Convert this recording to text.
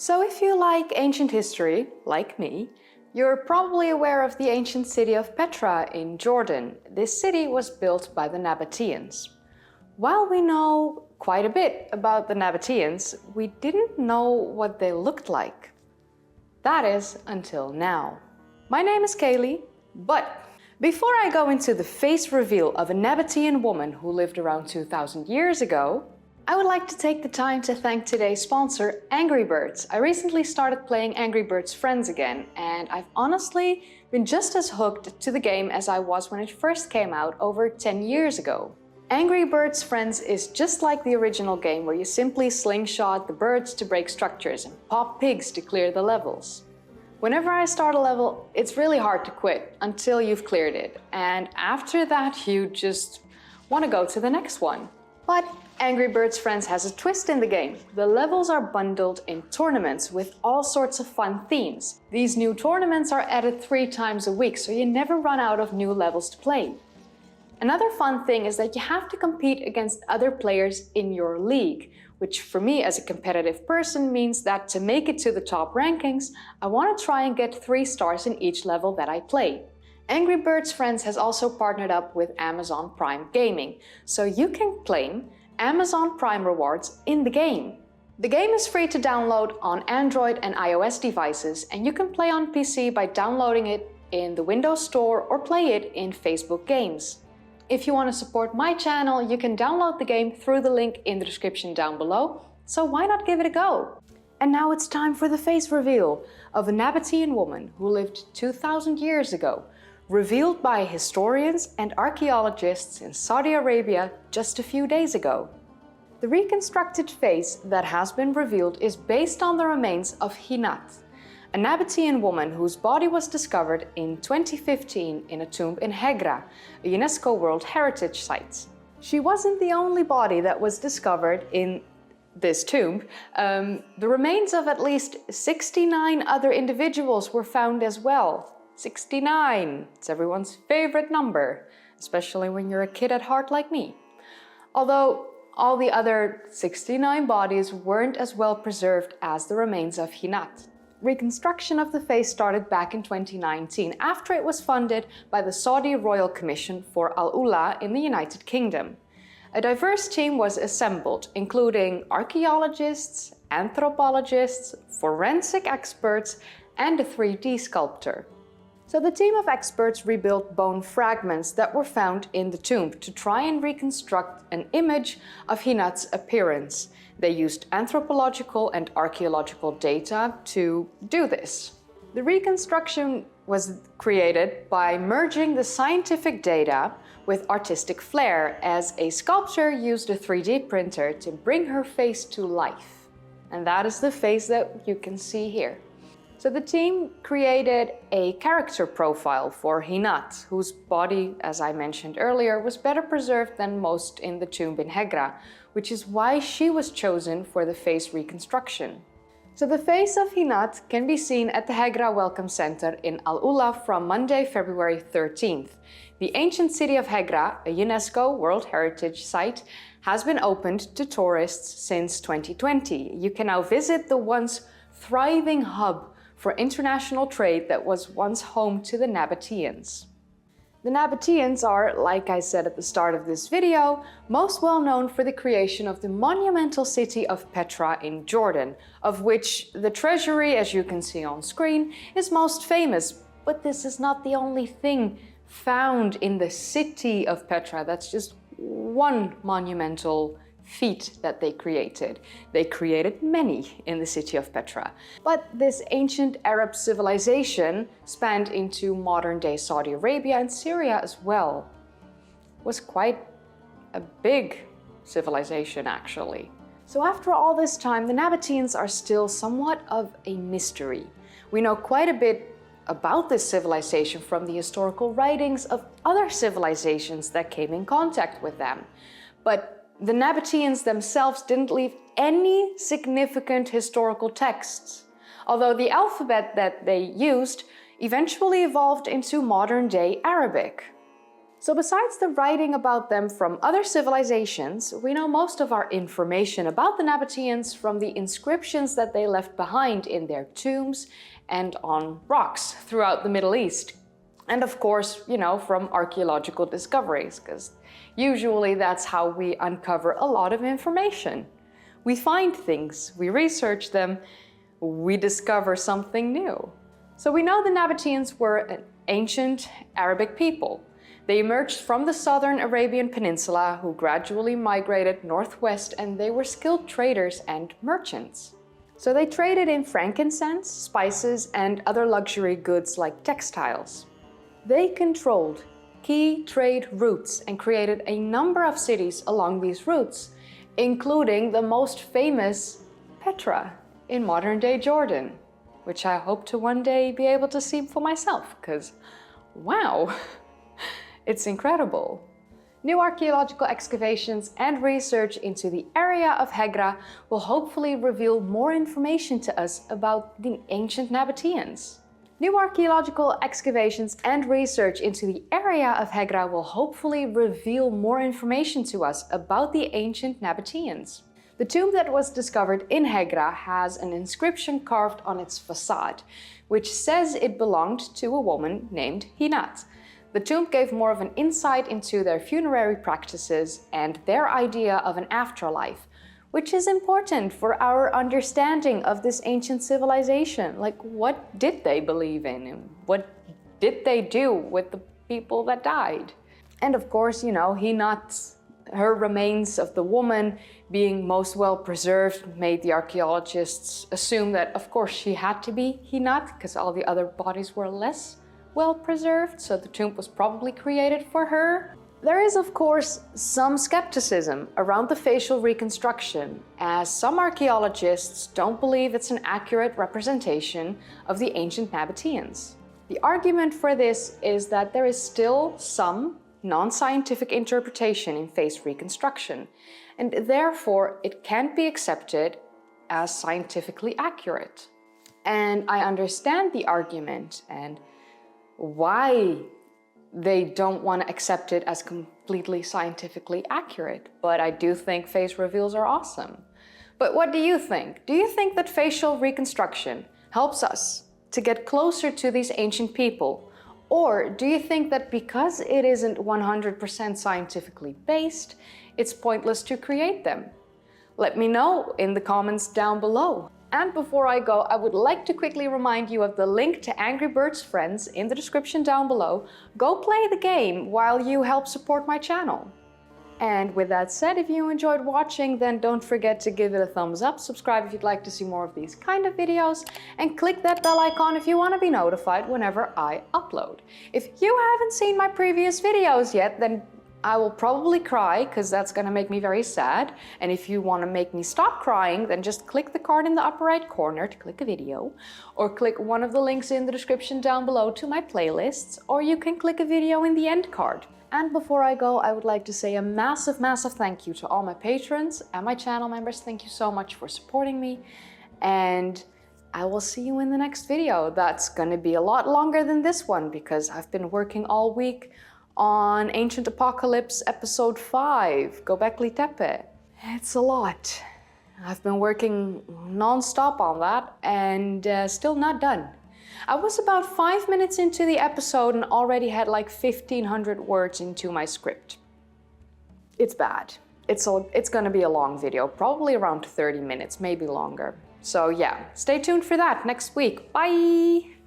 So if you like ancient history, like me, you're probably aware of the ancient city of Petra in Jordan. This city was built by the Nabateans. While we know quite a bit about the Nabateans, we didn't know what they looked like. That is, until now. My name is Kaylee, but before I go into the face reveal of a Nabatean woman who lived around 2000 years ago, I would like to take the time to thank today's sponsor, Angry Birds. I recently started playing Angry Birds Friends again, and I've honestly been just as hooked to the game as I was when it first came out over 10 years ago. Angry Birds Friends is just like the original game, where you simply slingshot the birds to break structures and pop pigs to clear the levels. Whenever I start a level, it's really hard to quit until you've cleared it, and after that you just want to go to the next one. But Angry Birds Friends has a twist in the game. The levels are bundled in tournaments with all sorts of fun themes. These new tournaments are added 3 times a week, so you never run out of new levels to play. Another fun thing is that you have to compete against other players in your league, which for me as a competitive person means that to make it to the top rankings, I want to try and get 3 stars in each level that I play. Angry Birds Friends has also partnered up with Amazon Prime Gaming, so you can claim Amazon Prime rewards in the game. The game is free to download on Android and iOS devices, and you can play on PC by downloading it in the Windows Store or play it in Facebook Games. If you want to support my channel, you can download the game through the link in the description down below, so why not give it a go? And now it's time for the face reveal of a Nabatean woman who lived 2000 years ago, revealed by historians and archaeologists in Saudi Arabia just a few days ago. The reconstructed face that has been revealed is based on the remains of Hinat, a Nabatean woman whose body was discovered in 2015 in a tomb in Hegra, a UNESCO World Heritage site. She wasn't the only body that was discovered in this tomb. The remains of at least 69 other individuals were found as well. 69! It's everyone's favorite number, especially when you're a kid at heart like me. Although all the other 69 bodies weren't as well preserved as the remains of Hinat. Reconstruction of the face started back in 2019 after it was funded by the Saudi Royal Commission for Al-Ula in the United Kingdom. A diverse team was assembled, including archaeologists, anthropologists, forensic experts, and a 3D sculptor. So the team of experts rebuilt bone fragments that were found in the tomb to try and reconstruct an image of Hinat's appearance. They used anthropological and archaeological data to do this. The reconstruction was created by merging the scientific data with artistic flair, as a sculptor used a 3D printer to bring her face to life. And that is the face that you can see here. So the team created a character profile for Hinat, whose body, as I mentioned earlier, was better preserved than most in the tomb in Hegra, which is why she was chosen for the face reconstruction. So the face of Hinat can be seen at the Hegra Welcome Center in Al-Ula from Monday, February 13th. The ancient city of Hegra, a UNESCO World Heritage site, has been opened to tourists since 2020. You can now visit the once thriving hub for international trade that was once home to the Nabateans. The Nabateans are, like I said at the start of this video, most well known for the creation of the monumental city of Petra in Jordan, of which the treasury, as you can see on screen, is most famous. But this is not the only thing found in the city of Petra. That's just one monumental feat that they created. They created many in the city of Petra. But this ancient Arab civilization spanned into modern-day Saudi Arabia and Syria as well. It was quite a big civilization, actually. So after all this time, the Nabateans are still somewhat of a mystery. We know quite a bit about this civilization from the historical writings of other civilizations that came in contact with them. But the Nabateans themselves didn't leave any significant historical texts, although the alphabet that they used eventually evolved into modern-day Arabic. So besides the writing about them from other civilizations, we know most of our information about the Nabateans from the inscriptions that they left behind in their tombs and on rocks throughout the Middle East. And of course, from archaeological discoveries, because usually that's how we uncover a lot of information. We find things, we research them, we discover something new. So we know the Nabateans were an ancient Arabic people. They emerged from the southern Arabian Peninsula, who gradually migrated northwest, and they were skilled traders and merchants. So they traded in frankincense, spices, and other luxury goods like textiles. They controlled key trade routes and created a number of cities along these routes, including the most famous Petra in modern-day Jordan, which I hope to one day be able to see for myself, because wow! It's incredible. New archaeological excavations and research into the area of Hegra will hopefully reveal more information to us about the ancient Nabateans. New archaeological excavations and research into the area of Hegra will hopefully reveal more information to us about the ancient Nabateans. The tomb that was discovered in Hegra has an inscription carved on its facade, which says it belonged to a woman named Hinat. The tomb gave more of an insight into their funerary practices and their idea of an afterlife, which is important for our understanding of this ancient civilization. Like, what did they believe in? And what did they do with the people that died? And of course, Hinat, her remains of the woman being most well preserved made the archaeologists assume that, of course, she had to be Hinat, because all the other bodies were less well preserved, so the tomb was probably created for her. There is, of course, some skepticism around the facial reconstruction, as some archaeologists don't believe it's an accurate representation of the ancient Nabateans. The argument for this is that there is still some non-scientific interpretation in face reconstruction, and therefore it can't be accepted as scientifically accurate. And I understand the argument and why they don't want to accept it as completely scientifically accurate, but I do think face reveals are awesome. But what do you think? Do you think that facial reconstruction helps us to get closer to these ancient people? Or do you think that because it isn't 100% scientifically based, it's pointless to create them? Let me know in the comments down below. And before I go, I would like to quickly remind you of the link to Angry Birds Friends in the description down below. Go play the game while you help support my channel. And with that said, if you enjoyed watching, then don't forget to give it a thumbs up, subscribe if you'd like to see more of these kind of videos, and click that bell icon if you want to be notified whenever I upload. If you haven't seen my previous videos yet, then I will probably cry, because that's going to make me very sad. And if you want to make me stop crying, then just click the card in the upper right corner to click a video, or click one of the links in the description down below to my playlists, or you can click a video in the end card. And before I go, I would like to say a massive thank you to all my patrons and my channel members. Thank you so much for supporting me, and I will see you in the next video. That's going to be a lot longer than this one, because I've been working all week on Ancient Apocalypse Episode 5, Göbekli Tepe. It's a lot. I've been working non-stop on that and still not done. I was about 5 minutes into the episode and already had like 1,500 words into my script. It's bad. It's gonna be a long video, probably around 30 minutes, maybe longer. So yeah, stay tuned for that next week. Bye!